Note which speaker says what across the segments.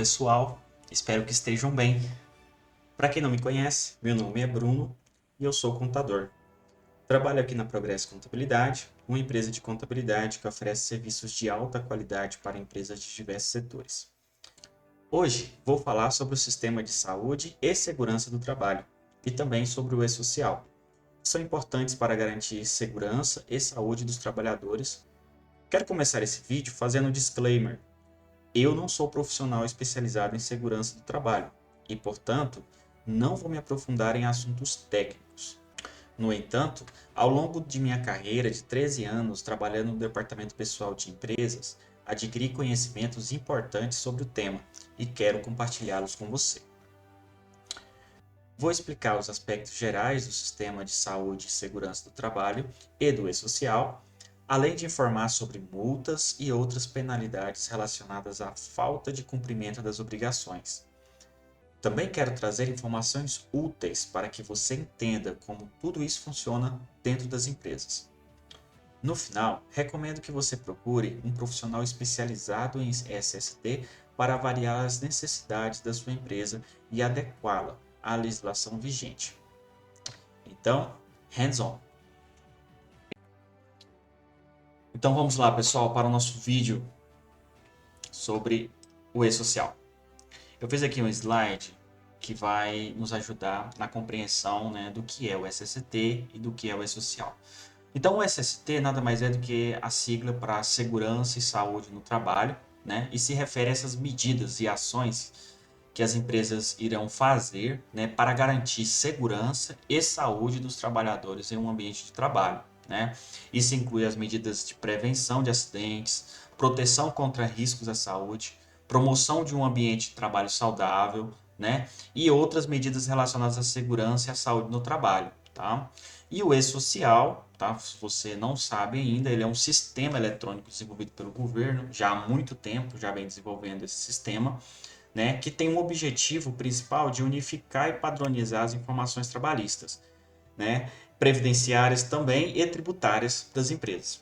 Speaker 1: pessoal, espero que estejam bem. Para quem não me conhece, meu nome é Bruno e eu sou contador. Trabalho aqui na Progresso Contabilidade, uma empresa de contabilidade que oferece serviços de alta qualidade para empresas de diversos setores. Hoje vou falar sobre o sistema de saúde e segurança do trabalho e também sobre o e-social, que são importantes para garantir segurança e saúde dos trabalhadores. Quero começar esse vídeo fazendo um disclaimer. Eu não sou profissional especializado em segurança do trabalho e, portanto, não vou me aprofundar em assuntos técnicos. No entanto, ao longo de minha carreira de 13 anos trabalhando no departamento pessoal de empresas, adquiri conhecimentos importantes sobre o tema e quero compartilhá-los com você. Vou explicar os aspectos gerais do sistema de saúde e segurança do trabalho e do e-social, além de informar sobre multas e outras penalidades relacionadas à falta de cumprimento das obrigações. Também quero trazer informações úteis para que você entenda como tudo isso funciona dentro das empresas. No final, recomendo que você procure um profissional especializado em SST para avaliar as necessidades da sua empresa e adequá-la à legislação vigente. Então, hands-on! Então vamos lá, pessoal, para o nosso vídeo sobre o e-social. Eu fiz aqui um slide que vai nos ajudar na compreensão, né, do que é o SST e do que é o e-social. Então o SST nada mais é do que a sigla para segurança e saúde no trabalho, né, e se refere a essas medidas e ações que as empresas irão fazer, né, para garantir segurança e saúde dos trabalhadores em um ambiente de trabalho, né? Isso inclui as medidas de prevenção de acidentes, proteção contra riscos à saúde, promoção de um ambiente de trabalho saudável, né? E outras medidas relacionadas à segurança e à saúde no trabalho, tá? E o e-social, tá? Se você não sabe ainda, ele é um sistema eletrônico desenvolvido pelo governo já há muito tempo, já vem desenvolvendo esse sistema, né, que tem um objetivo principal de unificar e padronizar as informações trabalhistas, né, previdenciárias também e tributárias das empresas.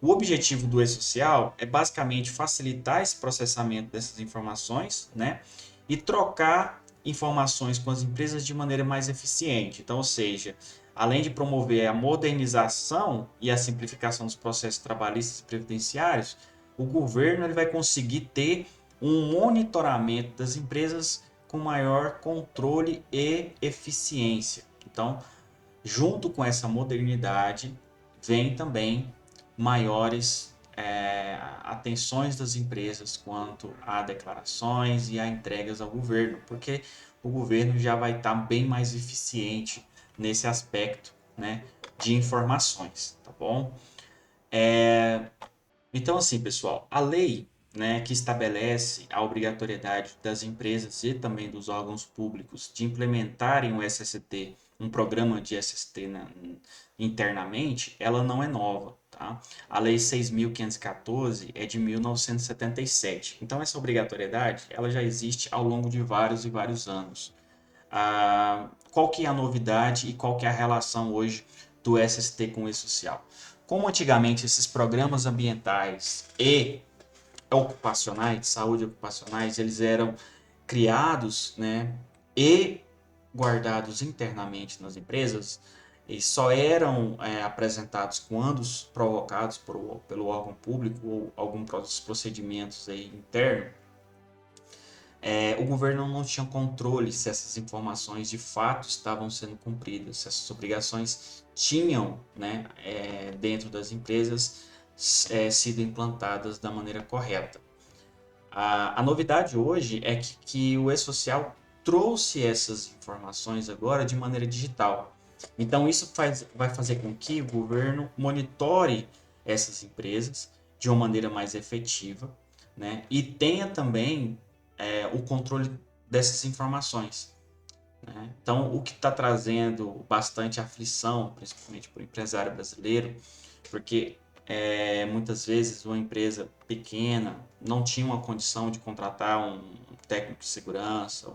Speaker 1: O objetivo do e-social é basicamente facilitar esse processamento dessas informações, né, e trocar informações com as empresas de maneira mais eficiente. Então, ou seja, além de promover a modernização e a simplificação dos processos trabalhistas e previdenciários, o governo ele vai conseguir ter um monitoramento das empresas com maior controle e eficiência. Então, junto com essa modernidade, vem também maiores atenções das empresas quanto a declarações e a entregas ao governo, porque o governo já vai estar bem mais eficiente nesse aspecto, né, de informações, tá bom? Então, assim, pessoal, a lei, né, que estabelece a obrigatoriedade das empresas e também dos órgãos públicos de implementarem o SST, um programa de SST, né, internamente, ela não é nova, tá? A Lei 6.514 é de 1977. Então, essa obrigatoriedade, ela já existe ao longo de vários e vários anos. Qual que é a novidade e qual que é a relação hoje do SST com o e-social? Como antigamente esses programas ambientais e ocupacionais, de saúde ocupacionais, eles eram criados, né, e guardados internamente nas empresas e só eram apresentados quando provocados pelo órgão público ou algum procedimentos aí internos. O governo não tinha controle se essas informações de fato estavam sendo cumpridas, se essas obrigações tinham, né, dentro das empresas sido implantadas da maneira correta. A novidade hoje é que o e-social trouxe essas informações agora de maneira digital. Então isso vai fazer com que o governo monitore essas empresas de uma maneira mais efetiva, né? E tenha também o controle dessas informações, né? Então, o que está trazendo bastante aflição, principalmente para o empresário brasileiro, porque muitas vezes uma empresa pequena não tinha uma condição de contratar um técnico de segurança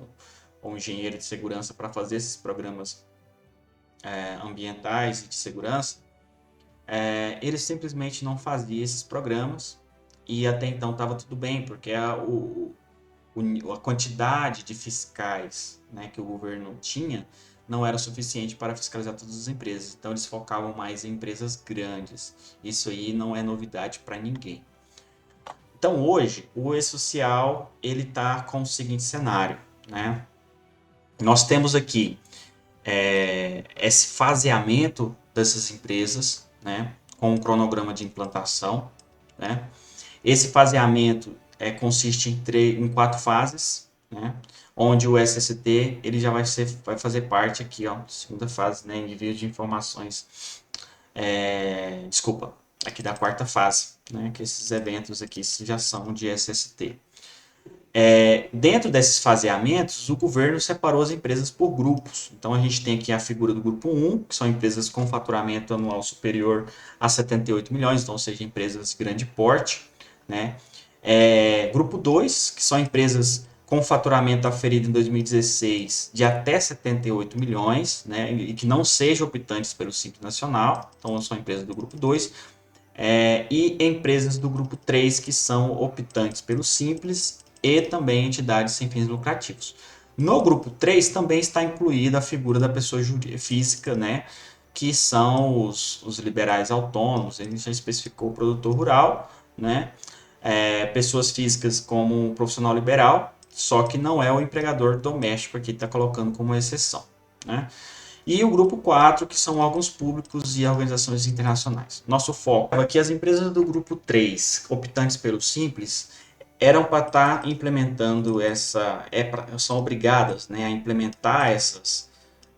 Speaker 1: ou um engenheiro de segurança para fazer esses programas ambientais e de segurança, ele simplesmente não fazia esses programas e até então estava tudo bem, porque a quantidade de fiscais, né, que o governo tinha não era suficiente para fiscalizar todas as empresas. Então eles focavam mais em empresas grandes. Isso aí não é novidade para ninguém. Então hoje o E-Social ele está com o seguinte cenário, né? Nós temos aqui esse faseamento dessas empresas, né, com um cronograma de implantação, né? Esse faseamento consiste em 4 fases, né? Onde o SST ele já vai fazer parte aqui, ó, segunda fase, né? Envio de informações, desculpa, aqui da quarta fase, né? Que esses eventos aqui já são de SST. Dentro desses faseamentos, o governo separou as empresas por grupos. Então, a gente tem aqui a figura do grupo 1, que são empresas com faturamento anual superior a 78 milhões, então, ou seja, empresas de grande porte, né? Grupo 2, que são empresas com faturamento aferido em 2016 de até 78 milhões, né? E que não sejam optantes pelo Simples Nacional, então são empresas do grupo 2. E empresas do grupo 3 que são optantes pelo Simples e também entidades sem fins lucrativos. No grupo 3 também está incluída a figura da pessoa física, né, que são os liberais autônomos, ele já especificou o produtor rural, né, pessoas físicas como um profissional liberal, só que não é o empregador doméstico aqui, está colocando como exceção, né. E o grupo 4, que são órgãos públicos e organizações internacionais. Nosso foco é que as empresas do grupo 3, optantes pelo Simples, eram para estar implementando são obrigadas, né, a implementar essas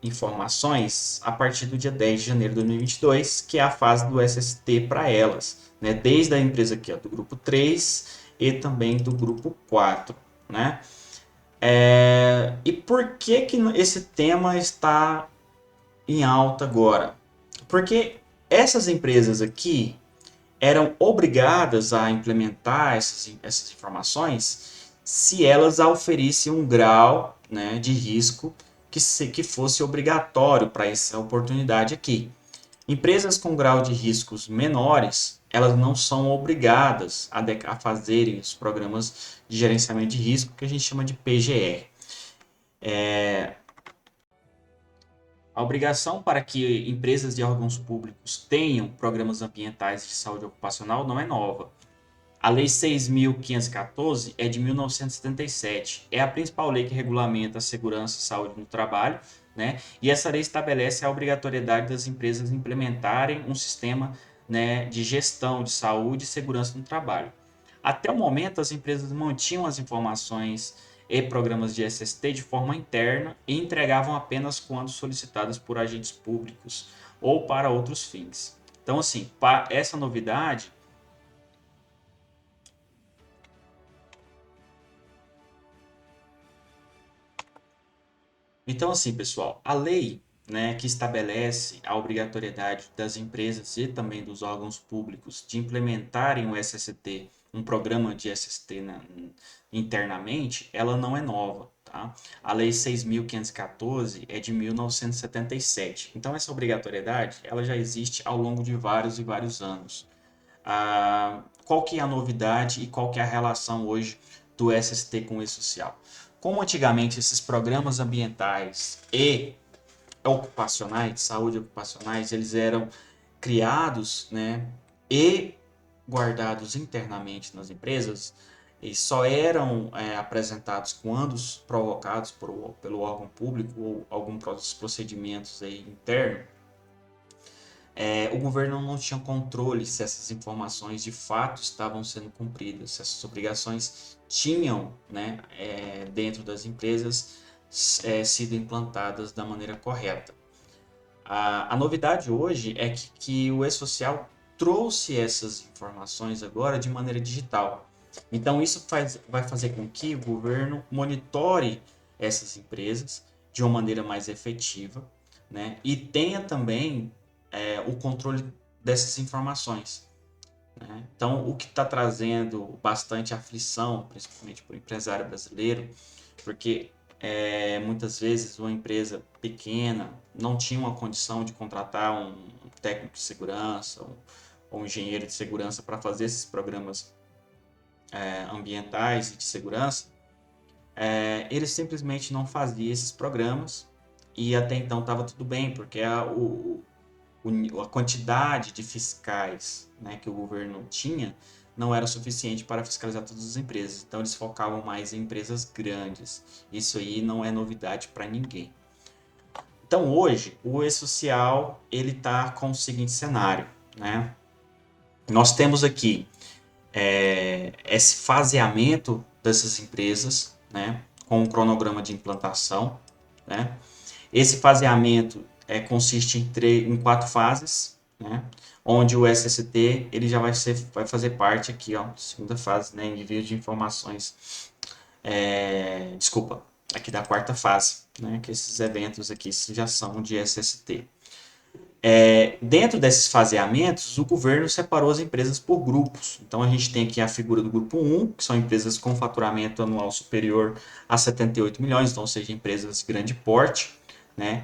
Speaker 1: informações a partir do dia 10 de janeiro de 2022, que é a fase do SST para elas, né, desde a empresa aqui, ó, do grupo 3 e também do grupo 4, né? E por que que esse tema está em alta agora? Porque essas empresas aqui eram obrigadas a implementar essas informações se elas oferissem um grau, né, de risco que fosse obrigatório para essa oportunidade aqui. Empresas com grau de riscos menores, elas não são obrigadas a fazerem os programas de gerenciamento de risco que a gente chama de PGR. A obrigação para que empresas e órgãos públicos tenham programas ambientais de saúde ocupacional não é nova. A Lei 6.514 é de 1977. É a principal lei que regulamenta a segurança e saúde no trabalho, né? E essa lei estabelece a obrigatoriedade das empresas implementarem um sistema, né, de gestão de saúde e segurança no trabalho. Até o momento, as empresas mantinham as informações e programas de SST de forma interna e entregavam apenas quando solicitadas por agentes públicos ou para outros fins. Então, assim, essa novidade. Então, assim, pessoal, a lei, né, que estabelece a obrigatoriedade das empresas e também dos órgãos públicos de implementarem o SST, um programa de SST internamente, ela não é nova, tá? A Lei 6.514 é de 1977. Então, essa obrigatoriedade, ela já existe ao longo de vários e vários anos. Qual que é a novidade e qual que é a relação hoje do SST com o E-Social? Como antigamente esses programas ambientais e ocupacionais, saúde ocupacionais, eles eram criados, né, e guardados internamente nas empresas e só eram apresentados quando provocados pelo órgão público ou algum procedimentos aí interno, o governo não tinha controle se essas informações de fato estavam sendo cumpridas, se essas obrigações tinham, né, dentro das empresas sido implantadas da maneira correta. A novidade hoje é que o E-Social trouxe essas informações agora de maneira digital. Então, isso vai fazer com que o governo monitore essas empresas de uma maneira mais efetiva, né? E tenha também o controle dessas informações, né? Então, o que está trazendo bastante aflição, principalmente para o empresário brasileiro, porque muitas vezes uma empresa pequena não tinha uma condição de contratar um técnico de segurança ou um engenheiro de segurança para fazer esses programas ambientais e de segurança. ele simplesmente não fazia esses programas e até então estava tudo bem, porque a quantidade de fiscais, né, que o governo tinha não era suficiente para fiscalizar todas as empresas. Então eles focavam mais em empresas grandes. Isso aí não é novidade para ninguém. Então hoje o E-Social ele está com o seguinte cenário, né? Nós temos aqui esse faseamento dessas empresas, né, com um cronograma de implantação, né? Esse faseamento consiste em 4 fases, né? Onde o SST ele já vai fazer parte aqui, ó, segunda fase, né? Envio de informações, desculpa, aqui da quarta fase, né? Que esses eventos aqui já são de SST. Dentro desses faseamentos, o governo separou as empresas por grupos. Então a gente tem aqui a figura do grupo 1, que são empresas com faturamento anual superior a 78 milhões, então, ou seja, empresas de grande porte, né?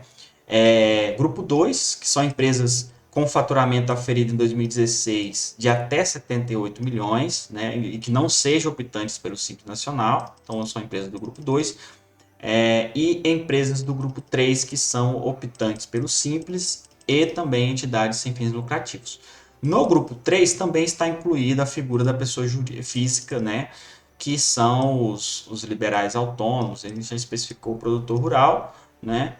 Speaker 1: Grupo 2, que são empresas com faturamento aferido em 2016 de até 78 milhões, né? E que não sejam optantes pelo Simples Nacional, então são empresas do grupo 2. E empresas do grupo 3 que são optantes pelo Simples e também entidades sem fins lucrativos. No grupo 3 também está incluída a figura da pessoa física, né, que são os liberais autônomos, ele já especificou o produtor rural, né,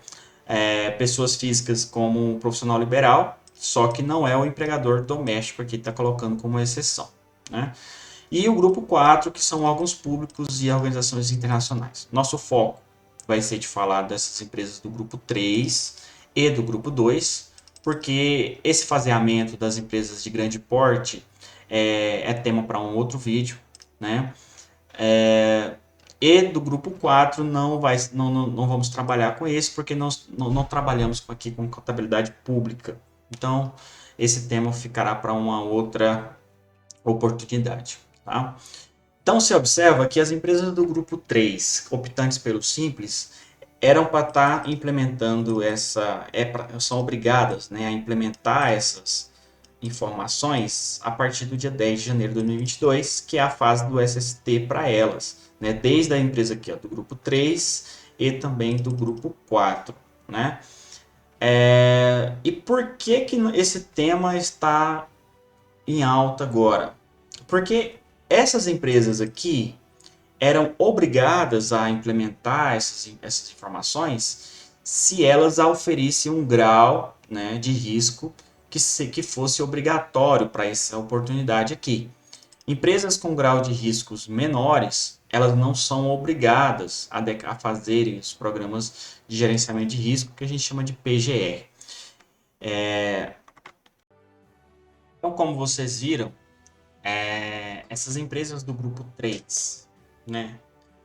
Speaker 1: pessoas físicas como um profissional liberal, só que não é o empregador doméstico aqui, está colocando como exceção, né. E o grupo 4, que são órgãos públicos e organizações internacionais. Nosso foco vai ser de falar dessas empresas do grupo 3 e do grupo 2, porque esse faseamento das empresas de grande porte é tema para um outro vídeo, né? E do grupo 4 não vamos trabalhar com esse, porque nós não trabalhamos aqui com contabilidade pública. Então, esse tema ficará para uma outra oportunidade. Tá? Então, se observa que as empresas do grupo 3, optantes pelo Simples, eram para estar implementando são obrigadas, né, a implementar essas informações a partir do dia 10 de janeiro de 2022, que é a fase do SST para elas, né, desde a empresa aqui, ó, do grupo 3 e também do grupo 4. Né? E por que esse tema está em alta agora? Porque essas empresas aqui eram obrigadas a implementar essas informações se elas auferissem um grau, né, de risco que fosse obrigatório para essa oportunidade aqui. Empresas com grau de riscos menores, elas não são obrigadas a fazerem os programas de gerenciamento de risco, que a gente chama de PGR. Então, como vocês viram, essas empresas do grupo 3, né,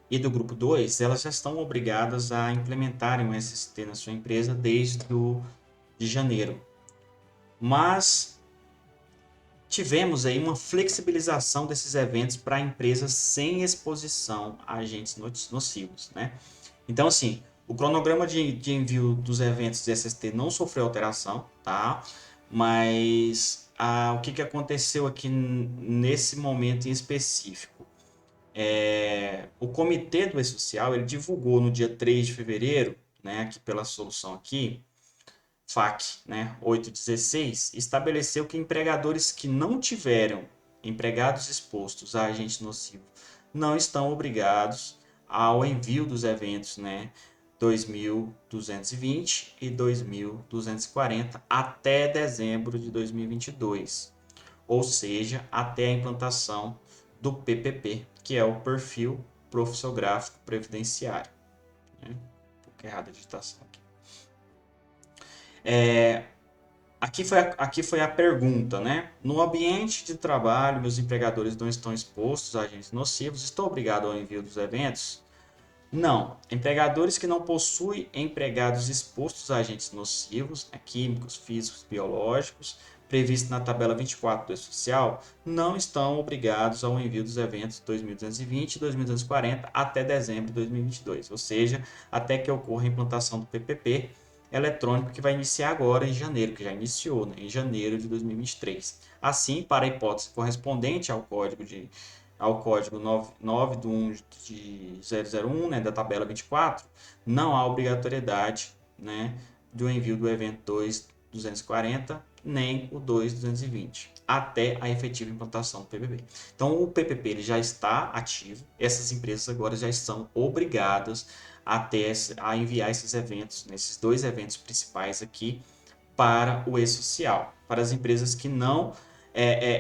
Speaker 1: e do grupo 2, elas já estão obrigadas a implementarem o SST na sua empresa desde de janeiro. Mas tivemos aí uma flexibilização desses eventos para empresas sem exposição a agentes nocivos, né? Então, assim, o cronograma de envio dos eventos de SST não sofreu alteração, tá? Mas o que aconteceu aqui nesse momento em específico? O comitê do E-Social ele divulgou no dia 3 de fevereiro, né, aqui pela solução aqui, FAQ, né, 816, estabeleceu que empregadores que não tiveram empregados expostos a agente nocivo não estão obrigados ao envio dos eventos, né, 2220 e 2240 até dezembro de 2022, ou seja, até a implantação do PPP, que é o Perfil Profissiográfico Previdenciário. Né? Um pouco errada a digitação aqui. Aqui foi a pergunta, né? No ambiente de trabalho, meus empregadores não estão expostos a agentes nocivos, estou obrigado ao envio dos eventos? Não. Empregadores que não possuem empregados expostos a agentes nocivos, né, químicos, físicos, biológicos, previsto na tabela 24 do E-Social, não estão obrigados ao envio dos eventos 2220 e 2240 até dezembro de 2022, ou seja, até que ocorra a implantação do PPP eletrônico que vai iniciar agora em janeiro, que já iniciou, né, em janeiro de 2023. Assim, para a hipótese correspondente ao Código de ao código 99 do 1 de 001, né, da tabela 24, não há obrigatoriedade, né, do envio do evento 2240, nem o 2220, até a efetiva implantação do PPP. Então, o PPP ele já está ativo, essas empresas agora já estão obrigadas a enviar esses eventos, nesses dois eventos principais aqui, para o e-social, para as empresas que não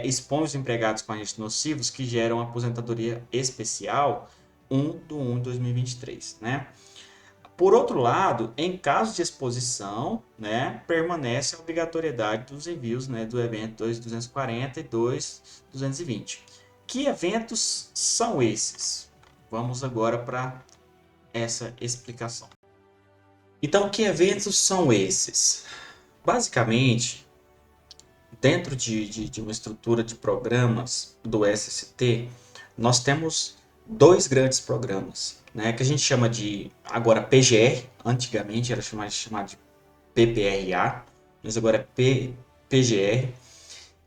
Speaker 1: expõem os empregados com agentes nocivos que geram aposentadoria especial 1 de 1 de 2023, né? Por outro lado, em caso de exposição, né, permanece a obrigatoriedade dos envios, né, do evento 2240 e 2220. Que eventos são esses? Vamos agora para essa explicação. Então, que eventos são esses? Basicamente, dentro de uma estrutura de programas do SST, nós temos dois grandes programas, né, que a gente chama de, agora, PGR, antigamente era chamado de PPRA, mas agora é PGR,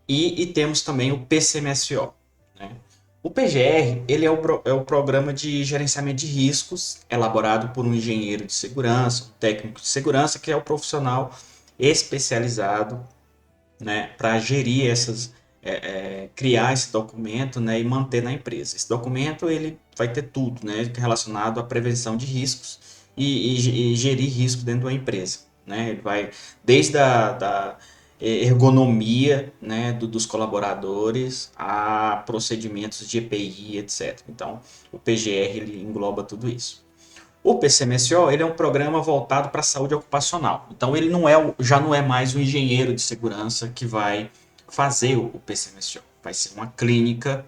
Speaker 1: e temos também o PCMSO. Né? O PGR ele é o programa de gerenciamento de riscos elaborado por um engenheiro de segurança, um técnico de segurança, que é o profissional especializado, né, para gerir criar esse documento, né, e manter na empresa. Esse documento ele vai ter tudo, né, relacionado à prevenção de riscos e gerir risco dentro da empresa, né? Ele vai desde da ergonomia, né, dos colaboradores a procedimentos de EPI, etc. Então, o PGR ele engloba tudo isso. O PCMSO ele é um programa voltado para a saúde ocupacional. Então ele já não é mais um engenheiro de segurança que vai fazer o PCMSO. Vai ser uma clínica,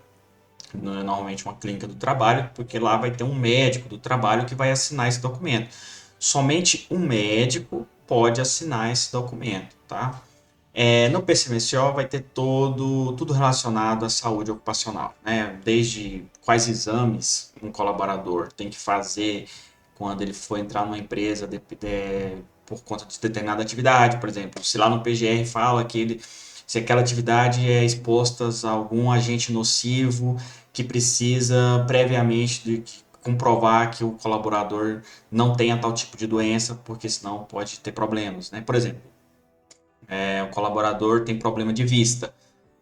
Speaker 1: normalmente uma clínica do trabalho, porque lá vai ter um médico do trabalho que vai assinar esse documento. Somente um médico pode assinar esse documento, tá? No PCMSO vai ter tudo relacionado à saúde ocupacional, né? Desde quais exames um colaborador tem que fazer quando ele for entrar numa empresa por conta de determinada atividade, por exemplo. Se lá no PGR fala se aquela atividade é exposta a algum agente nocivo que precisa previamente comprovar que o colaborador não tenha tal tipo de doença, porque senão pode ter problemas, né? Por exemplo, o colaborador tem problema de vista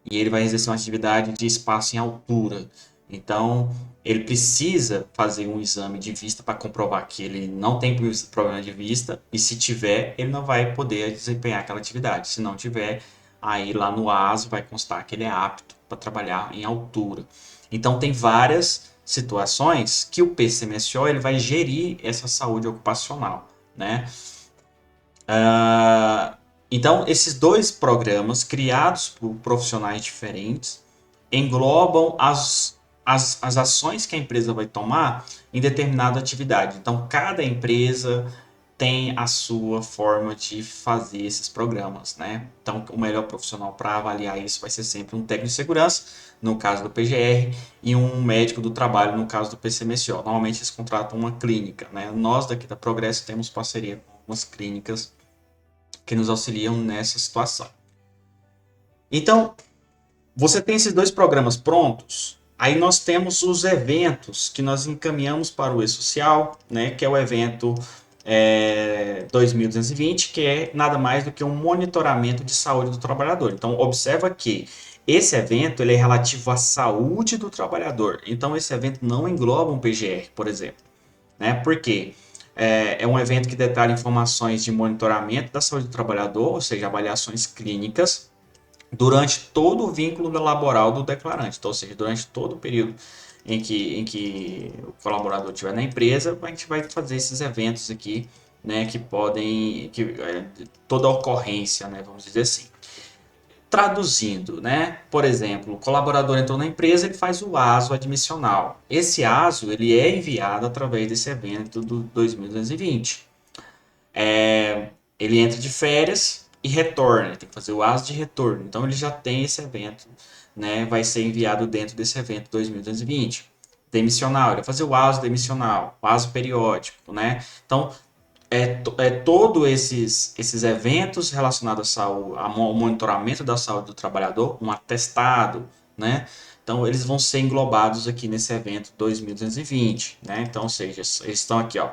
Speaker 1: e ele vai exercer uma atividade de espaço em altura. Então, ele precisa fazer um exame de vista para comprovar que ele não tem problema de vista e se tiver, ele não vai poder desempenhar aquela atividade. Se não tiver, aí lá no ASO vai constar que ele é apto para trabalhar em altura. Então, tem várias situações que o PCMSO ele vai gerir essa saúde ocupacional, né? Então, esses dois programas, criados por profissionais diferentes, englobam as ações que a empresa vai tomar em determinada atividade. Então, cada empresa tem a sua forma de fazer esses programas, né? Então, o melhor profissional para avaliar isso vai ser sempre um técnico de segurança, no caso do PGR, e um médico do trabalho, no caso do PCMSO. Normalmente, eles contratam uma clínica, né? Nós daqui da Progresso temos parceria com algumas clínicas que nos auxiliam nessa situação. Então, você tem esses dois programas prontos, aí nós temos os eventos que nós encaminhamos para o e-social, né, que é o evento 2220, que é nada mais do que um monitoramento de saúde do trabalhador. Então, observa que esse evento ele é relativo à saúde do trabalhador. Então, esse evento não engloba um PGR, por exemplo. Né? Por quê? É um evento que detalha informações de monitoramento da saúde do trabalhador, ou seja, avaliações clínicas, durante todo o vínculo laboral do declarante. Então, ou seja, durante todo o período em que o colaborador estiver na empresa, a gente vai fazer esses eventos aqui, né, que podem, toda ocorrência, né, vamos dizer assim. Traduzindo, né? Por exemplo, o colaborador entrou na empresa, ele faz o ASO admissional. Esse ASO ele é enviado através desse evento do 2220. Ele entra de férias e retorna, ele tem que fazer o ASO de retorno. Então ele já tem esse evento, né? Vai ser enviado dentro desse evento 2220. Demissional, ele vai fazer o ASO demissional, o ASO periódico, né? Então todos esses eventos relacionados ao monitoramento da saúde do trabalhador, um atestado, né? Então, eles vão ser englobados aqui nesse evento 2220, né? Então, ou seja, eles estão aqui, ó.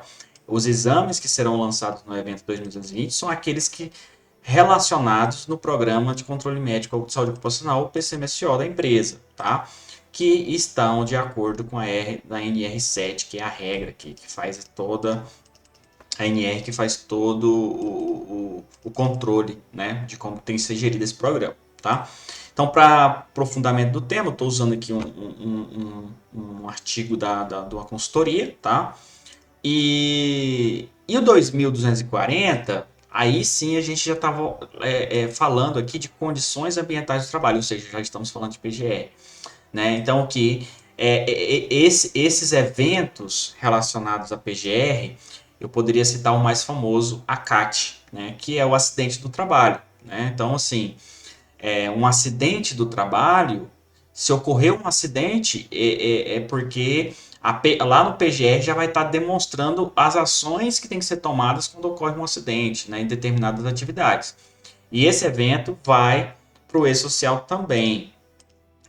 Speaker 1: Os exames que serão lançados no evento 2220 são aqueles que relacionados no Programa de Controle Médico de Saúde Ocupacional, o PCMSO da empresa, tá? Que estão de acordo com a NR7, que é a regra que faz toda a NR que faz todo o controle, né, de como tem que ser gerido esse programa, tá? Então, para aprofundamento do tema, eu estou usando aqui um artigo de uma consultoria, tá? E o 2240, aí sim a gente já estava falando aqui de condições ambientais do trabalho, ou seja, já estamos falando de PGR, né? Então, que esses eventos relacionados a PGR, eu poderia citar o mais famoso, a CAT, né? Que é o acidente do trabalho, né? Então, assim, um acidente do trabalho, se ocorrer um acidente, é porque lá no PGR já vai estar demonstrando as ações que têm que ser tomadas quando ocorre um acidente, né, em determinadas atividades. E esse evento vai para o E-Social também,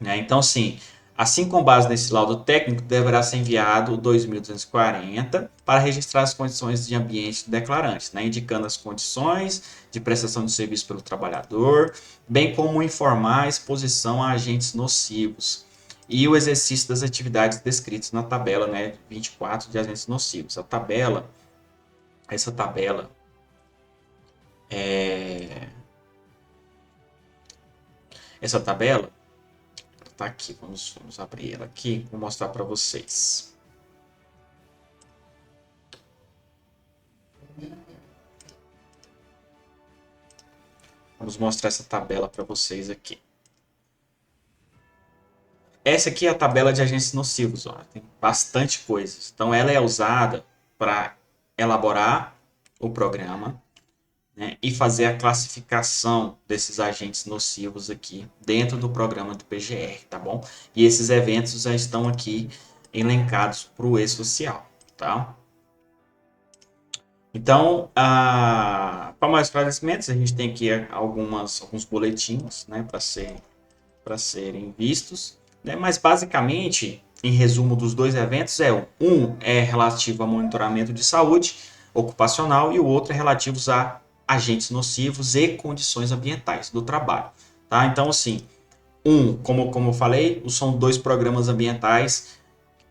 Speaker 1: né? Então, sim, assim com base nesse laudo técnico, deverá ser enviado o 2240 para registrar as condições de ambiente do declarante, né? Indicando as condições de prestação de serviço pelo trabalhador, bem como informar a exposição a agentes nocivos e o exercício das atividades descritas na tabela, né, 24 de agentes nocivos. Essa tabela é... Essa tabela tá aqui, vamos abrir ela aqui, vou mostrar para vocês. Vamos mostrar essa tabela para vocês aqui. Essa aqui é a tabela de agentes nocivos, ó, tem bastante coisas. Então ela é usada para elaborar o programa, né, e fazer a classificação desses agentes nocivos aqui dentro do programa do PGR, tá bom? E esses eventos já estão aqui elencados para o E-Social, tá? Então, para mais esclarecimentos, a gente tem aqui alguns boletins, né, para serem vistos, né? Mas basicamente, em resumo dos dois eventos, um é relativo a monitoramento de saúde ocupacional e o outro é relativo a agentes nocivos e condições ambientais do trabalho, tá? Então, assim, como eu falei, são dois programas ambientais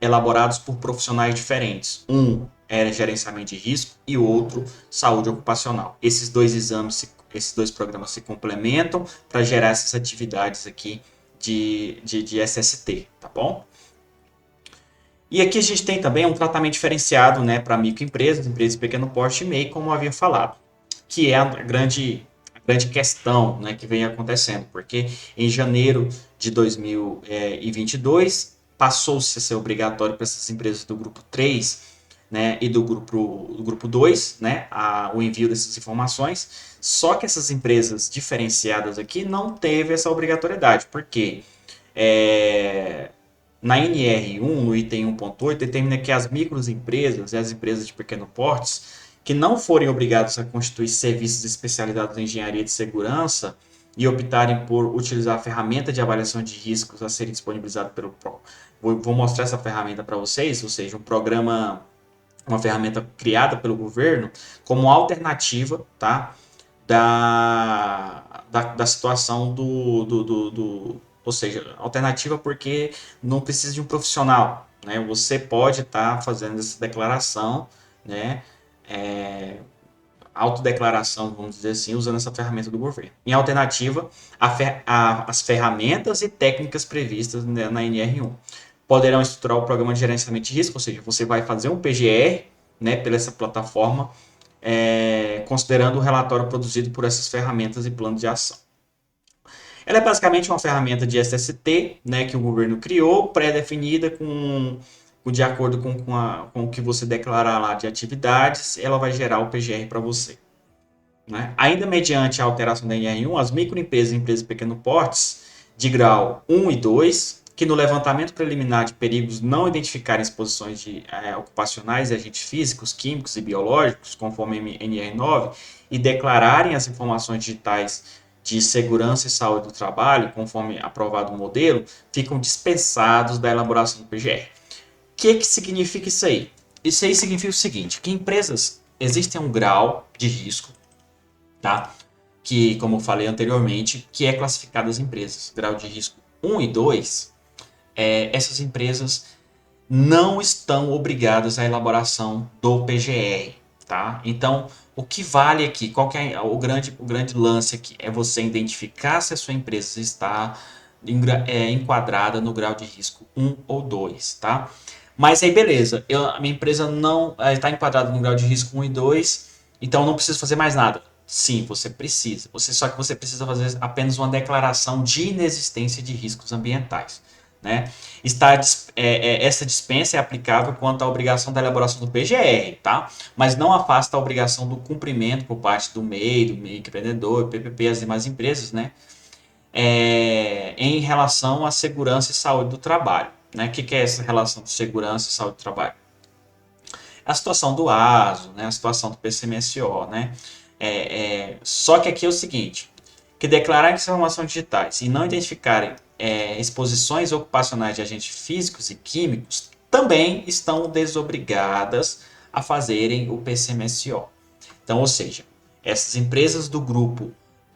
Speaker 1: elaborados por profissionais diferentes. Um é gerenciamento de risco e o outro saúde ocupacional. Esses dois programas se complementam para gerar essas atividades aqui de SST, tá bom? E aqui a gente tem também um tratamento diferenciado, né, para microempresas, empresas de pequeno porte e MEI, como eu havia falado, que é a grande questão, né, que vem acontecendo, porque em janeiro de 2022 passou-se a ser obrigatório para essas empresas do grupo 3, né, e do grupo 2, né, o envio dessas informações, só que essas empresas diferenciadas aqui não teve essa obrigatoriedade, porque é, na NR1, no item 1.8, determina que as microempresas e as empresas de pequeno porte que não forem obrigados a constituir serviços especializados em engenharia de segurança e optarem por utilizar a ferramenta de avaliação de riscos a ser disponibilizada pelo PRO. Vou mostrar essa ferramenta para vocês, ou seja, uma ferramenta criada pelo governo como alternativa, tá, da situação ou seja, alternativa porque não precisa de um profissional, né? Você pode estar fazendo essa declaração, né? Autodeclaração, vamos dizer assim, usando essa ferramenta do governo. Em alternativa, as ferramentas e técnicas previstas na NR1 poderão estruturar o programa de gerenciamento de risco, ou seja, você vai fazer um PGR, né, pela essa plataforma, considerando o relatório produzido por essas ferramentas e planos de ação. Ela é basicamente uma ferramenta de SST, né, que o governo criou, pré-definida, de acordo com o que você declarar lá de atividades, ela vai gerar o PGR para você. Né? Ainda mediante a alteração da NR1, as microempresas e empresas de pequeno portes de grau 1 e 2, que no levantamento preliminar de perigos não identificarem exposições ocupacionais e agentes físicos, químicos e biológicos, conforme NR9, e declararem as informações digitais de segurança e saúde do trabalho, conforme aprovado o modelo, ficam dispensados da elaboração do PGR. O que significa isso aí? Isso aí significa o seguinte, que empresas existem um grau de risco, tá? Que, como eu falei anteriormente, que é classificado as empresas. Grau de risco 1 e 2, essas empresas não estão obrigadas à elaboração do PGR, tá? Então, o que vale aqui, qual que é o grande lance aqui? É você identificar se a sua empresa está enquadrada no grau de risco 1 ou 2, tá? Mas aí, beleza, a minha empresa não está enquadrada no grau de risco 1 e 2, então eu não preciso fazer mais nada. Sim, você precisa. Só que você precisa fazer apenas uma declaração de inexistência de riscos ambientais, né? Essa dispensa é aplicável quanto à obrigação da elaboração do PGR, tá? Mas não afasta a obrigação do cumprimento por parte do MEI, do microempreendedor, PPP, as demais empresas, né? Em relação à segurança e saúde do trabalho, né? O que é essa relação de segurança e saúde do trabalho? A situação do ASO, né? A situação do PCMSO, né? Só que aqui é o seguinte, que declarar informações digitais e não identificarem exposições ocupacionais de agentes físicos e químicos também estão desobrigadas a fazerem o PCMSO. Então, ou seja, essas empresas do grupo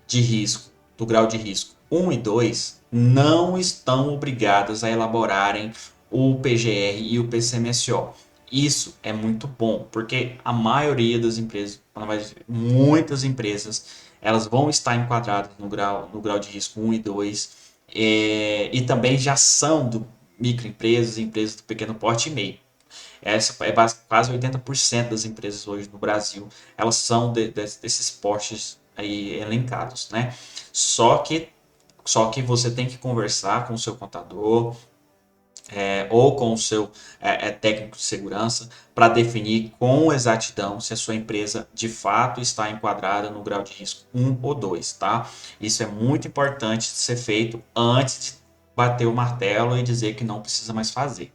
Speaker 1: de risco, do grau de risco 1 e 2, não estão obrigadas a elaborarem o PGR e o PCMSO. Isso é muito bom, porque a maioria das empresas, muitas empresas, elas vão estar enquadradas no grau de risco 1 e 2, e também já são do microempresas, empresas do pequeno porte e meio. Essa é quase 80% das empresas hoje no Brasil, elas são desses portes aí elencados, né? Só que, só que você tem que conversar com o seu contador, ou com o seu técnico de segurança para definir com exatidão se a sua empresa de fato está enquadrada no grau de risco 1 ou 2, tá? Isso é muito importante ser feito antes de bater o martelo e dizer que não precisa mais fazer.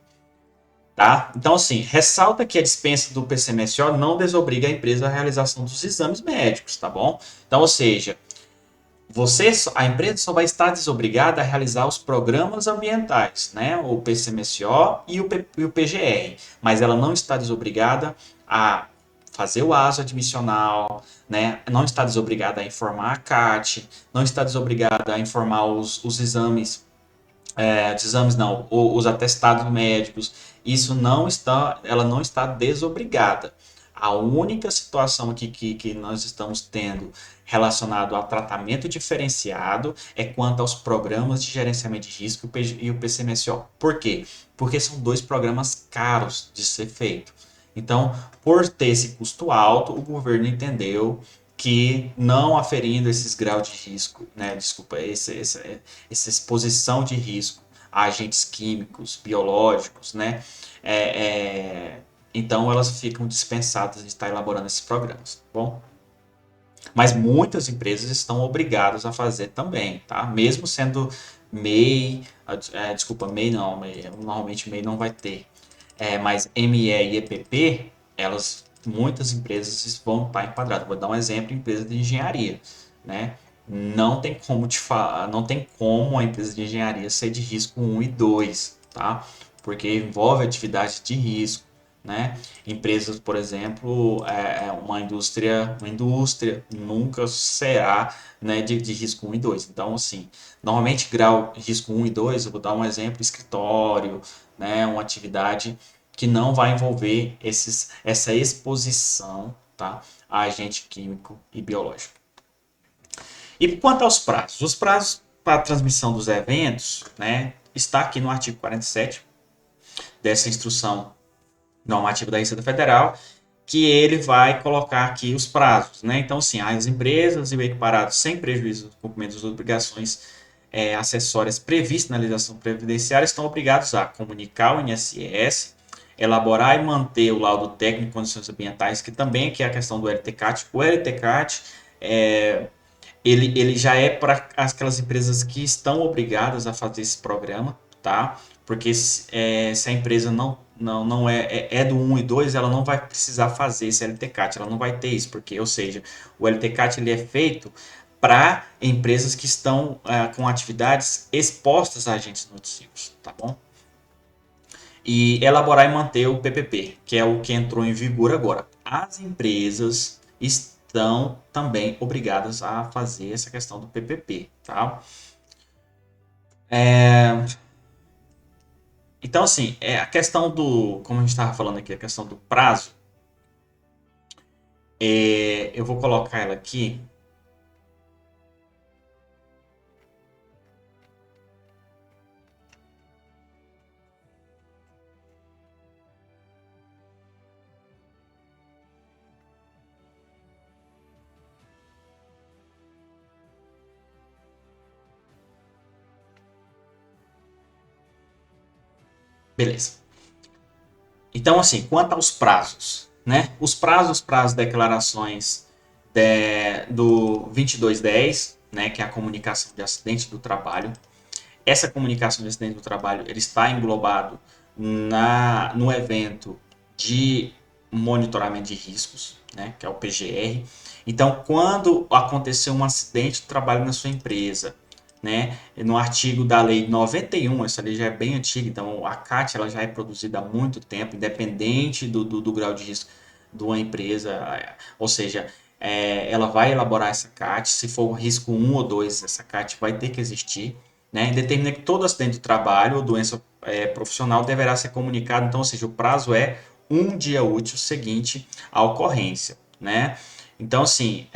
Speaker 1: Tá? Então, assim, ressalta que a dispensa do PCMSO não desobriga a empresa à realização dos exames médicos, tá bom? Então, ou seja, a empresa só vai estar desobrigada a realizar os programas ambientais, né? O PCMSO e o PGR, mas ela não está desobrigada a fazer o ASO admissional, né? Não está desobrigada a informar a CAT, não está desobrigada a informar os exames, os exames não, os atestados médicos. Isso não está, ela não está desobrigada. A única situação aqui que nós estamos tendo relacionado ao tratamento diferenciado é quanto aos programas de gerenciamento de risco e o PCMSO. Por quê? Porque são dois programas caros de ser feito. Então, por ter esse custo alto, o governo entendeu que não aferindo esses graus de risco, né, desculpa, essa exposição de risco a agentes químicos, biológicos, né, é, é, então elas ficam dispensadas de estar elaborando esses programas, tá bom? Mas muitas empresas estão obrigadas a fazer também, tá? Mesmo sendo MEI, desculpa, MEI não, normalmente MEI não vai ter, mas ME e EPP, muitas empresas vão estar enquadradas. Vou dar um exemplo, empresa de engenharia, né? Não tem como te falar, não tem como a empresa de engenharia ser de risco 1 e 2, tá? Porque envolve atividade de risco, né? Empresas, por exemplo, uma indústria nunca será, né, de risco 1 e 2. Então, assim, normalmente grau risco 1 e 2, eu vou dar um exemplo, escritório, né, uma atividade que não vai envolver essa exposição, tá, a agente químico e biológico. E quanto aos prazos? Os prazos para a transmissão dos eventos, né, está aqui no artigo 47 dessa instrução normativa da Receita Federal, que ele vai colocar aqui os prazos, né? Então, sim, as empresas e o equiparado sem prejuízo do cumprimento das obrigações acessórias previstas na legislação previdenciária estão obrigados a comunicar ao INSS, elaborar e manter o laudo técnico de condições ambientais, que também aqui é a questão do LTCAT. O LTCAT ele já é para aquelas empresas que estão obrigadas a fazer esse programa, tá? Porque se a empresa não é do 1 e 2, ela não vai precisar fazer esse LTCAT, ela não vai ter isso, porque, ou seja, o LTCAT ele é feito para empresas que estão com atividades expostas a agentes nocivos, tá bom? E elaborar e manter o PPP, que é o que entrou em vigor agora. As empresas estão também obrigadas a fazer essa questão do PPP, tá? Então, assim, a questão do, como a gente estava falando aqui, a questão do prazo, eu vou colocar ela aqui. Beleza. Então, assim, quanto aos prazos, né? Os prazos para as declarações do 2210, né, que é a comunicação de acidente do trabalho. Essa comunicação de acidente do trabalho, ele está englobado no evento de monitoramento de riscos, né, que é o PGR. Então, quando acontecer um acidente de trabalho na sua empresa, né, no artigo da lei 91, essa lei já é bem antiga, então a CAT ela já é produzida há muito tempo, independente do grau de risco de uma empresa, ou seja, ela vai elaborar essa CAT, se for risco 1 ou 2, essa CAT vai ter que existir, né, determina que todo acidente de trabalho ou doença profissional deverá ser comunicado, então, ou seja, o prazo é um dia útil seguinte à ocorrência, né? Então, assim,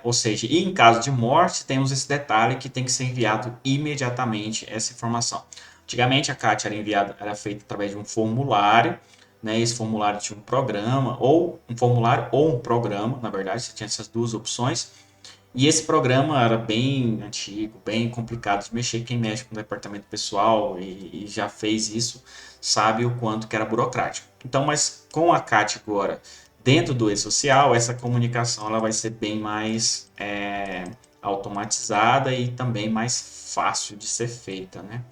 Speaker 1: ou seja, e em caso de morte, temos esse detalhe que tem que ser enviado imediatamente essa informação. Antigamente a CAT era feita através de um formulário, né? Esse formulário tinha um programa, ou um formulário ou um programa, na verdade, você tinha essas duas opções. E esse programa era bem antigo, bem complicado de mexer. Quem mexe com o departamento pessoal e já fez isso sabe o quanto que era burocrático. Então, mas com a CAT agora dentro do e-social, essa comunicação ela vai ser bem mais automatizada e também mais fácil de ser feita, né?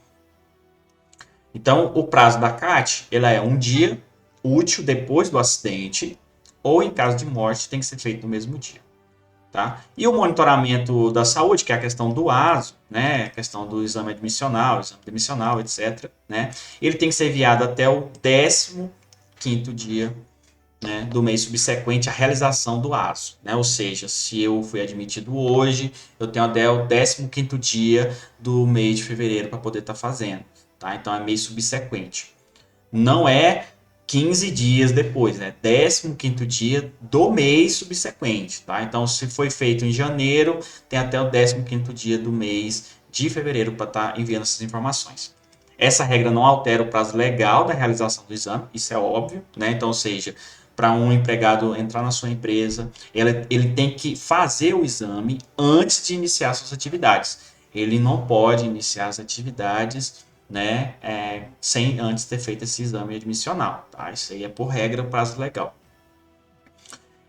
Speaker 1: Então, o prazo da CAT ela é um dia útil depois do acidente ou em caso de morte tem que ser feito no mesmo dia. Tá? E o monitoramento da saúde, que é a questão do ASO, né? A questão do exame admissional, exame demissional, etc. Né? Ele tem que ser enviado até o 15º dia, né, do mês subsequente à realização do ASO. Né? Ou seja, se eu fui admitido hoje, eu tenho até o 15º dia do mês de fevereiro para poder estar fazendo. Tá? Então é mês subsequente. Não é 15 dias depois, né? 15º dia do mês subsequente, tá? Então, se foi feito em janeiro, tem até o 15º dia do mês de fevereiro para estar enviando essas informações. Essa regra não altera o prazo legal da realização do exame, isso é óbvio, né? Então, ou seja, para um empregado entrar na sua empresa, ele tem que fazer o exame antes de iniciar suas atividades. Ele não pode iniciar as atividades, né, sem antes ter feito esse exame admissional. Tá? Isso aí é por regra prazo legal.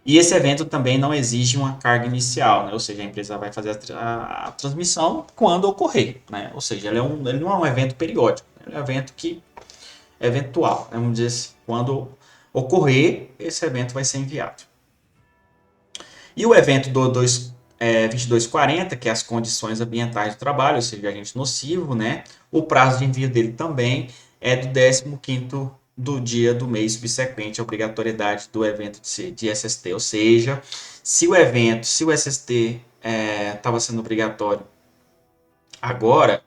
Speaker 1: E esse evento também não exige uma carga inicial, né? Ou seja, a empresa vai fazer a transmissão quando ocorrer. Né? Ou seja, ele não é um evento periódico, ele é um evento que é eventual. Né? Vamos dizer assim, quando ocorrer, esse evento vai ser enviado. E o evento do 2240, que é as condições ambientais do trabalho, ou seja, agente nocivo, né? O prazo de envio dele também é do 15º do dia do mês subsequente à obrigatoriedade do evento de SST. Ou seja, se o SST estava sendo obrigatório agora,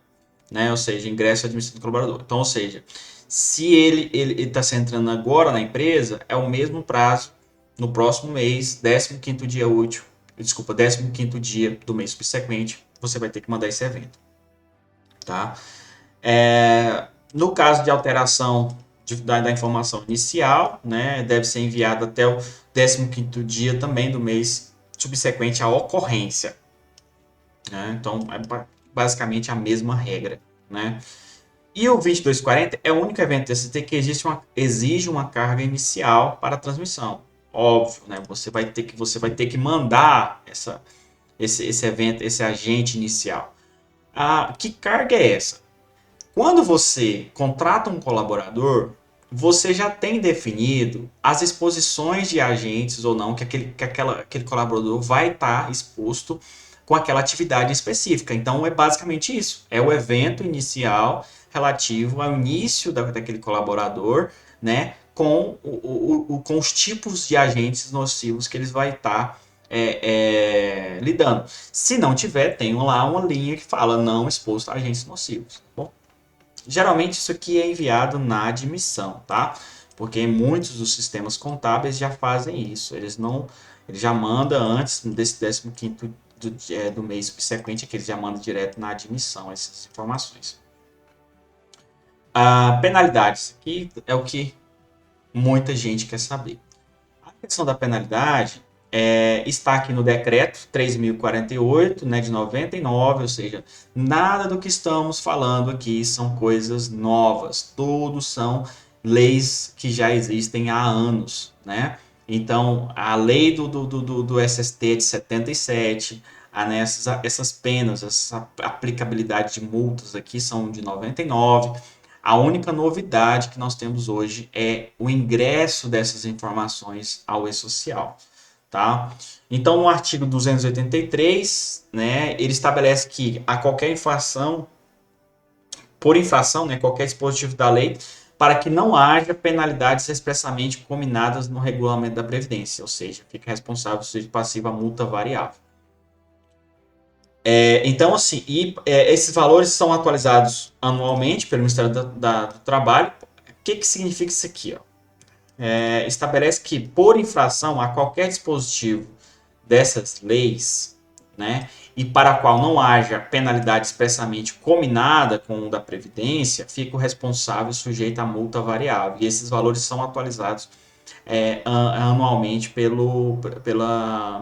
Speaker 1: né? Ou seja, ingresso administrativo do colaborador. Então, ou seja, se ele está se entrando agora na empresa, é o mesmo prazo no próximo mês, 15º dia útil, desculpa, 15º dia do mês subsequente, você vai ter que mandar esse evento. Tá? No caso de alteração da informação inicial, né, deve ser enviado até o 15º dia também do mês subsequente à ocorrência. Né? Então, é basicamente a mesma regra. Né? E o 2240 é o único evento TCT que exige uma carga inicial para a transmissão. Óbvio, né? Você vai ter que mandar esse evento, esse agente inicial. Que carga é essa? Quando você contrata um colaborador, você já tem definido as exposições de agentes ou não que aquele colaborador vai estar exposto com aquela atividade específica. Então, é basicamente isso. É o evento inicial relativo ao início daquele colaborador, né, com os tipos de agentes nocivos que eles vai estar lidando. Se não tiver, tem lá uma linha que fala não exposto a agentes nocivos. Tá bom? Geralmente isso aqui é enviado na admissão, tá? Porque muitos dos sistemas contábeis já fazem isso. Ele já manda antes desse 15º do mês subsequente, que ele já manda direto na admissão essas informações. Penalidades, aqui é o que muita gente quer saber. A questão da penalidade está aqui no decreto 3.048, né, de 99, ou seja, nada do que estamos falando aqui são coisas novas, todos são leis que já existem há anos, né? Então, a lei do SST de 77, essas penas, essa aplicabilidade de multas aqui são de 99. A única novidade que nós temos hoje é o ingresso dessas informações ao e-social, tá? Então, no artigo 283, né, ele estabelece que a qualquer infração, por infração, né, qualquer dispositivo da lei, para que não haja penalidades expressamente combinadas no regulamento da Previdência, ou seja, fica responsável o sujeito passivo a multa variável. Então, assim, esses valores são atualizados anualmente pelo Ministério do Trabalho. O que significa isso aqui? Ó? Estabelece que, por infração a qualquer dispositivo dessas leis, né, e para a qual não haja penalidade expressamente combinada com o da Previdência, fica o responsável sujeito a multa variável. E esses valores são atualizados anualmente pelo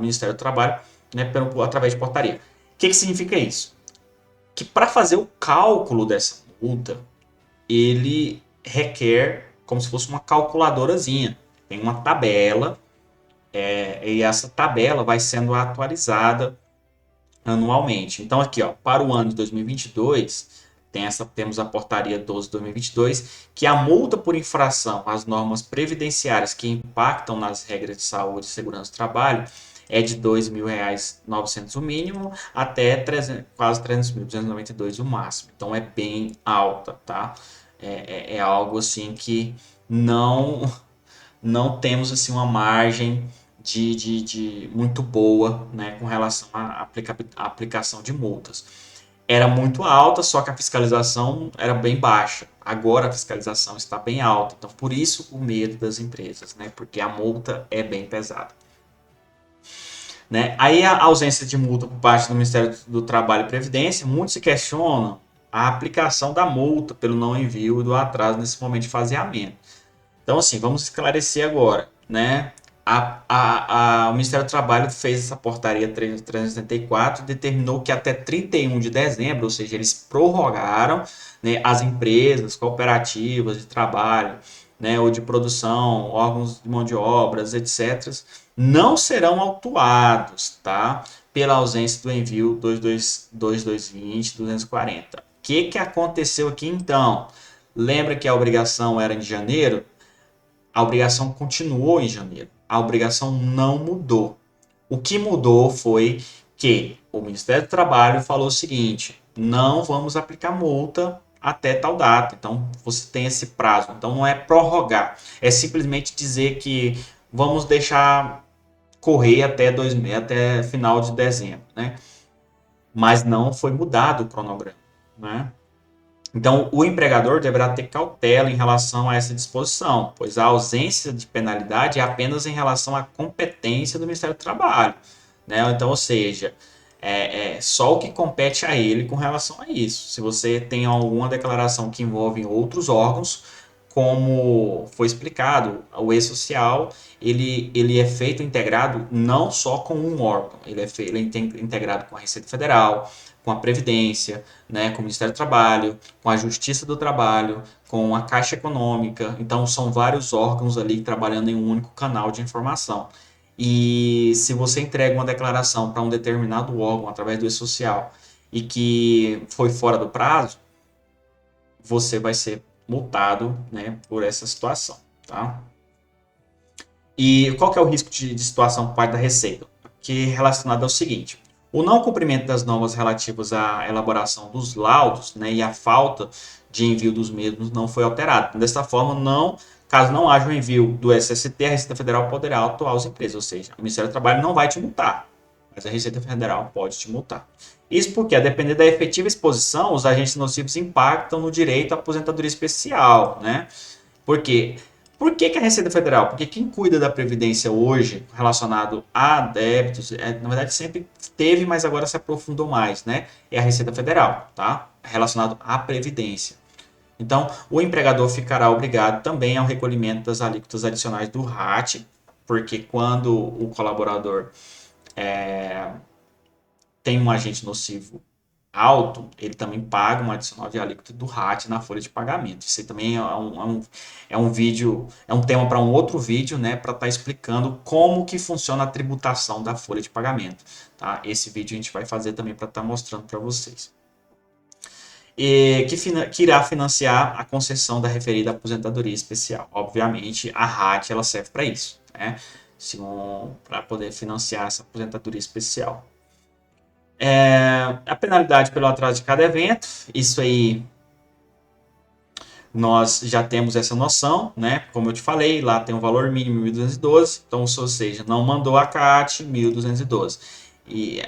Speaker 1: Ministério do Trabalho, né, através de portaria. O que significa isso? Que para fazer o cálculo dessa multa, ele requer como se fosse uma calculadorazinha. Tem uma tabela, e essa tabela vai sendo atualizada anualmente. Então, aqui, ó, para o ano de 2022, temos a portaria 12 de 2022, que a multa por infração às normas previdenciárias que impactam nas regras de saúde e segurança do trabalho é de R$ 2.900 o mínimo até quase 300.292 o máximo. Então é bem alta, tá? É algo assim que não temos assim uma margem de muito boa, né, com relação à aplicação de multas. Era muito alta, só que a fiscalização era bem baixa. Agora a fiscalização está bem alta. Então, por isso o medo das empresas, né? Porque a multa é bem pesada. Né? Aí a ausência de multa por parte do Ministério do Trabalho e Previdência, muitos se questionam a aplicação da multa pelo não envio e do atraso nesse momento de faseamento. Então, assim, vamos esclarecer agora, né? O Ministério do Trabalho fez essa portaria 374 e determinou que até 31 de dezembro, ou seja, eles prorrogaram, né, as empresas, cooperativas de trabalho, né, ou de produção, órgãos de mão de obras, etc., não serão autuados, tá, pela ausência do envio 2220, 240. O que aconteceu aqui então? Lembra que a obrigação era em janeiro? A obrigação continuou em janeiro. A obrigação não mudou. O que mudou foi que o Ministério do Trabalho falou o seguinte: não vamos aplicar multa até tal data. Então você tem esse prazo. Então não é prorrogar, é simplesmente dizer que vamos deixar correr até final de dezembro, né? Mas não foi mudado o cronograma, né? Então, o empregador deverá ter cautela em relação a essa disposição, pois a ausência de penalidade é apenas em relação à competência do Ministério do Trabalho, né? Então, ou seja, só o que compete a ele com relação a isso. Se você tem alguma declaração que envolve outros órgãos, como foi explicado, o e-social ele é feito integrado não só com um órgão, ele é integrado com a Receita Federal, com a Previdência, né, com o Ministério do Trabalho, com a Justiça do Trabalho, com a Caixa Econômica. Então são vários órgãos ali trabalhando em um único canal de informação. E se você entrega uma declaração para um determinado órgão através do e-social e que foi fora do prazo, você vai ser multado, né, por essa situação, tá? E qual que é o risco de situação por parte da Receita? Que é relacionado ao seguinte: O não cumprimento das normas relativas à elaboração dos laudos, né, e a falta de envio dos mesmos não foi alterado. Desta forma, caso não haja o envio do SST, a Receita Federal poderá autuar as empresas, ou seja, o Ministério do Trabalho não vai te multar, mas a Receita Federal pode te multar. Isso porque, a depender da efetiva exposição, os agentes nocivos impactam no direito à aposentadoria especial, né? Por quê? Por que a Receita Federal? Porque quem cuida da Previdência hoje, relacionado a débitos, na verdade sempre teve, mas agora se aprofundou mais, né? É a Receita Federal, tá? Relacionado à Previdência. Então, o empregador ficará obrigado também ao recolhimento das alíquotas adicionais do RAT, porque quando o colaborador tem um agente nocivo alto, ele também paga um adicional de alíquota do RAT na folha de pagamento. Isso aí também é um vídeo, é um tema para um outro vídeo, né, para estar explicando como que funciona a tributação da folha de pagamento, tá? Esse vídeo a gente vai fazer também para estar mostrando para vocês. Que irá financiar a concessão da referida aposentadoria especial. Obviamente, a RAT ela serve para isso, né? Para poder financiar essa aposentadoria especial. A penalidade pelo atraso de cada evento, isso aí nós já temos essa noção, né? Como eu te falei, lá tem o valor mínimo 1.212, então, ou seja, não mandou a CAT, 1.212. E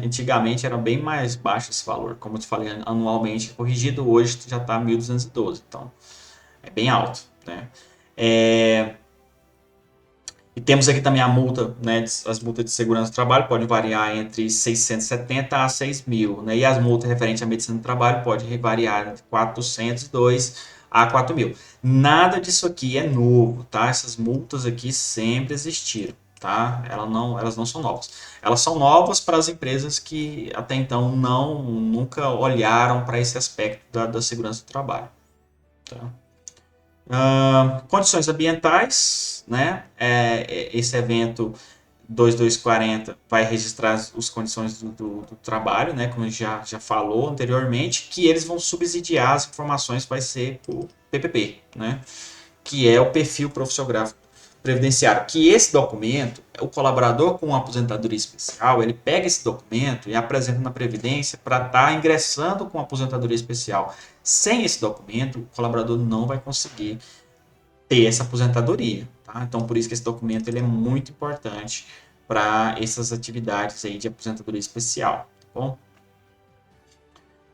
Speaker 1: antigamente era bem mais baixo esse valor, como eu te falei, anualmente corrigido, hoje já está 1.212, então é bem alto, né? E temos aqui também a multa, né? As multas de segurança do trabalho podem variar entre 670 a 6.000, né? E as multas referentes à medicina do trabalho podem variar entre 402 a 4.000. Nada disso aqui é novo, tá? Essas multas aqui sempre existiram, tá? Elas não são novas. Elas são novas para as empresas que até então nunca olharam para esse aspecto da segurança do trabalho, tá? Condições ambientais, né? Esse evento 2240 vai registrar as condições do trabalho, né? Como a gente já falou anteriormente, que eles vão subsidiar as informações, vai ser o PPP, né? Que é o perfil profissiográfico previdenciário. Que esse documento, o colaborador com aposentadoria especial, ele pega esse documento e apresenta na Previdência para estar ingressando com aposentadoria especial. Sem esse documento, o colaborador não vai conseguir ter essa aposentadoria, tá? Então, por isso que esse documento ele é muito importante para essas atividades aí de aposentadoria especial, tá bom?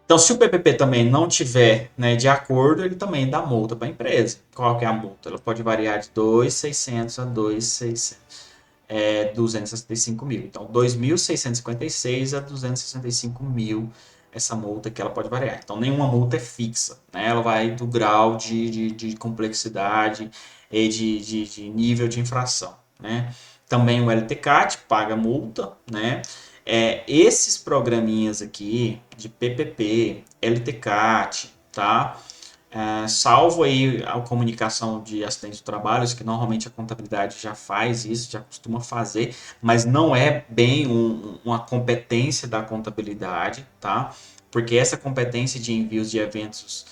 Speaker 1: Então, se o PPP também não tiver, né, de acordo, ele também dá multa para a empresa. Qual que é a multa? Ela pode variar de 2.600 a 265 mil. Então, 2.656 a 265 mil essa multa que ela pode variar. Então, nenhuma multa é fixa, né? Ela vai do grau de complexidade e de nível de infração, né? Também o LTCAT paga multa, né? Esses programinhas aqui de PPP, LTCAT, tá? Salvo aí a comunicação de acidentes de trabalho, que normalmente a contabilidade já faz isso, já costuma fazer, mas não é bem uma competência da contabilidade, tá? Porque essa competência de envios de eventos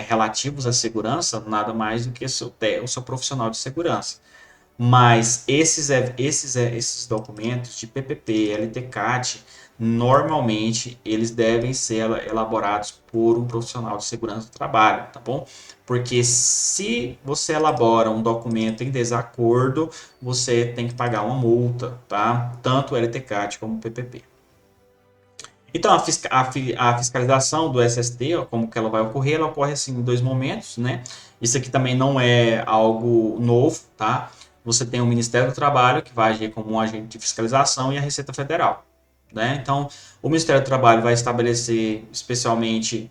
Speaker 1: relativos à segurança nada mais do que o seu profissional de segurança. Mas esses documentos de PPP, LTCAT, normalmente eles devem ser elaborados por um profissional de segurança do trabalho, tá bom? Porque se você elabora um documento em desacordo, você tem que pagar uma multa, tá? Tanto o LTCAT como o PPP. Então, a fiscalização do SST, ó, como que ela vai ocorrer, ela ocorre assim em dois momentos, né? Isso aqui também não é algo novo, tá? Você tem o Ministério do Trabalho, que vai agir como um agente de fiscalização, e a Receita Federal, né? Então, o Ministério do Trabalho vai estabelecer especialmente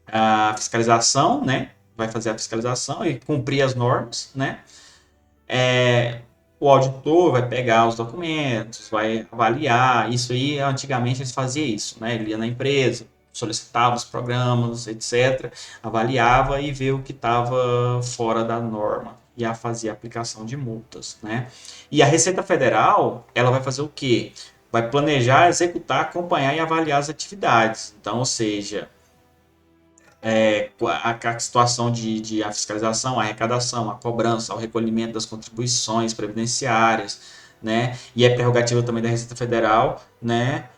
Speaker 1: a fiscalização, né? Vai fazer a fiscalização e cumprir as normas, né? O auditor vai pegar os documentos, vai avaliar. Isso aí, antigamente eles faziam isso, né? Ele ia na empresa, solicitava os programas, etc., avaliava e vê o que estava fora da norma e fazia a aplicação de multas, né? E a Receita Federal, ela vai fazer o quê? Vai planejar, executar, acompanhar e avaliar as atividades. Então, ou seja, a situação a fiscalização, a arrecadação, a cobrança, o recolhimento das contribuições previdenciárias, né? E é prerrogativa também da Receita Federal, né?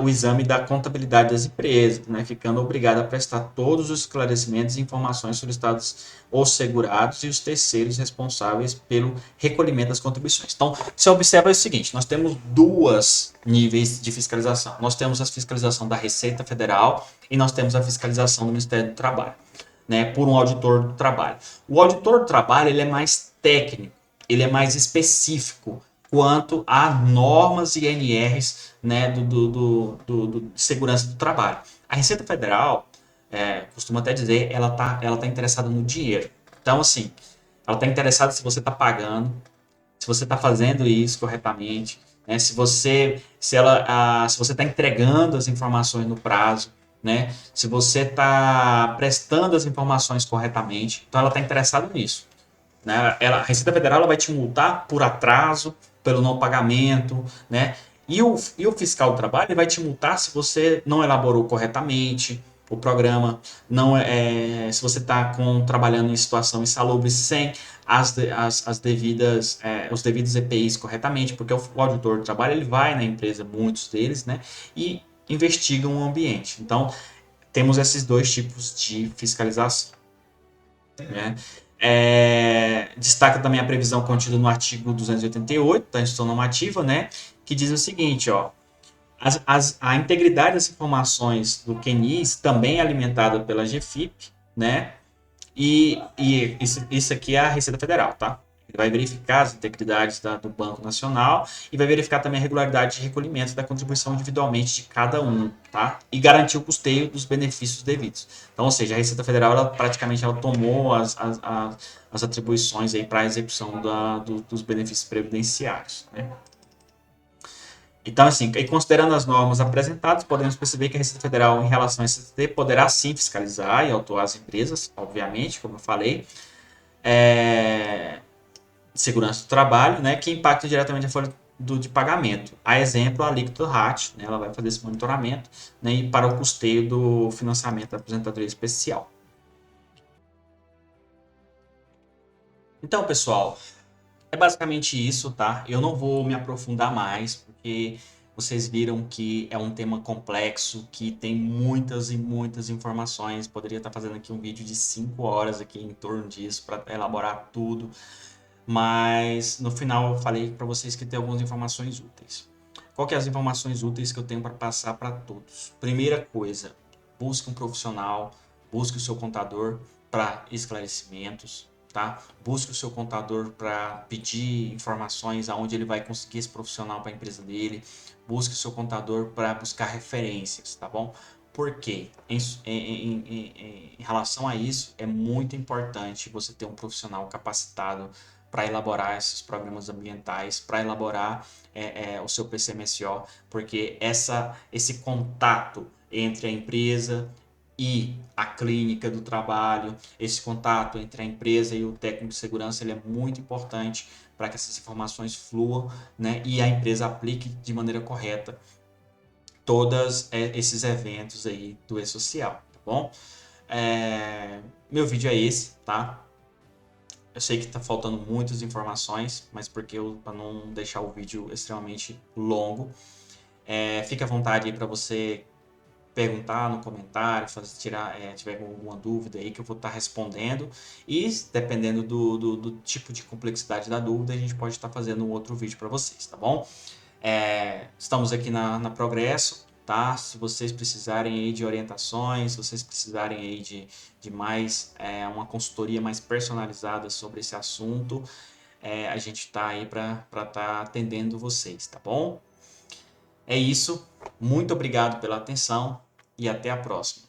Speaker 1: O exame da contabilidade das empresas, né? Ficando obrigado a prestar todos os esclarecimentos e informações solicitados aos segurados e os terceiros responsáveis pelo recolhimento das contribuições. Então, você observa o seguinte: nós temos duas níveis de fiscalização. Nós temos a fiscalização da Receita Federal e nós temos a fiscalização do Ministério do Trabalho, né, por um auditor do trabalho. O auditor do trabalho ele é mais técnico, ele é mais específico quanto a normas e NRs, né, de segurança do trabalho. A Receita Federal, costuma até dizer, ela tá interessada no dinheiro. Então, assim, ela está interessada se você está pagando, se você está fazendo isso corretamente, né? Se você está entregando as informações no prazo, né? Se você está prestando as informações corretamente, então ela está interessada nisso, né? A Receita Federal ela vai te multar por atraso, pelo não pagamento, né? E o fiscal do trabalho ele vai te multar se você não elaborou corretamente o programa, não se você está trabalhando em situação insalubre sem as devidas, os devidos EPIs corretamente, porque o auditor do trabalho ele vai na empresa, muitos deles, né? E investigam o ambiente. Então, temos esses dois tipos de fiscalização, né? Destaca também a previsão contida no artigo 288 da Instituição Normativa, né? Que diz o seguinte, ó: a integridade das informações do QNIS também é alimentada pela GFIP, né? E isso aqui é a Receita Federal, tá? Ele vai verificar as integridades do Banco Nacional e vai verificar também a regularidade de recolhimento da contribuição individualmente de cada um, tá? E garantir o custeio dos benefícios devidos. Então, ou seja, a Receita Federal, ela tomou as atribuições aí para a execução dos benefícios previdenciários, né? Então, assim, e considerando as normas apresentadas, podemos perceber que a Receita Federal, em relação a STT, poderá sim fiscalizar e autuar as empresas, obviamente, como eu falei, segurança do trabalho, né, que impacta diretamente a folha de pagamento. A exemplo, a alíquota RAT, né, ela vai fazer esse monitoramento, né, e para o custeio do financiamento da aposentadoria especial. Então, pessoal, é basicamente isso, tá? Eu não vou me aprofundar mais, porque vocês viram que é um tema complexo, que tem muitas e muitas informações. Poderia estar fazendo aqui um vídeo de 5 horas aqui em torno disso para elaborar tudo, mas no final eu falei para vocês que tem algumas informações úteis. Qual que é as informações úteis que eu tenho para passar para todos? Primeira coisa, busque um profissional, busque o seu contador para esclarecimentos, tá? Busque o seu contador para pedir informações aonde ele vai conseguir esse profissional para a empresa dele. Busque o seu contador para buscar referências, tá bom? Por quê? Em relação a isso, é muito importante você ter um profissional capacitado para elaborar esses programas ambientais, para elaborar o seu PCMSO, porque esse contato entre a empresa e a clínica do trabalho, esse contato entre a empresa e o técnico de segurança, ele é muito importante para que essas informações fluam, né, e a empresa aplique de maneira correta todos esses eventos aí do E-Social, tá bom? Meu vídeo é esse, tá? Eu sei que está faltando muitas informações, mas para não deixar o vídeo extremamente longo, fique à vontade aí para você perguntar no comentário, tiver alguma dúvida aí que eu vou estar respondendo. E dependendo do tipo de complexidade da dúvida, a gente pode estar fazendo um outro vídeo para vocês, tá bom? Estamos aqui na Progresso, tá? Se vocês precisarem aí de orientações, se vocês precisarem aí de mais uma consultoria mais personalizada sobre esse assunto, a gente está aí para estar atendendo vocês, tá bom? É isso. Muito obrigado pela atenção e até a próxima.